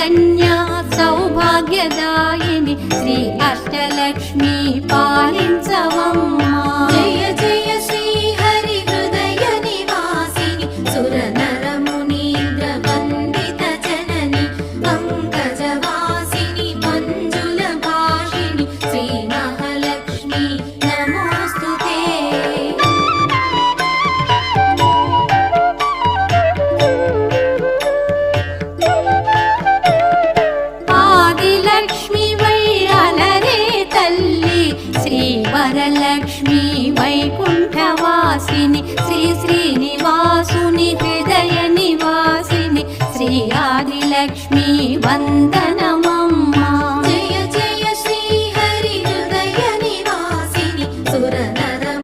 కన్యా సౌభాగ్యదాయిని శ్రీ అష్టలక్ష్మి పాలించవమ్మా. జయ జయ శ్రీ హరి హృదయ నివాసిని సుర నర మునీంద్ర వందిత జనని పంకజవాసిని మంజుల భాషిణి శ్రీ మహాలక్ష్మి నమోస్తుతే. ఆదిలక్ష్మి వైరలరే తల్లి శ్రీ వరలక్ష్మి వైకుంఠవాసిని శ్రీ శ్రీనివాసుని హృదయ నివాసిని శ్రీ ఆదిలక్ష్మి వంద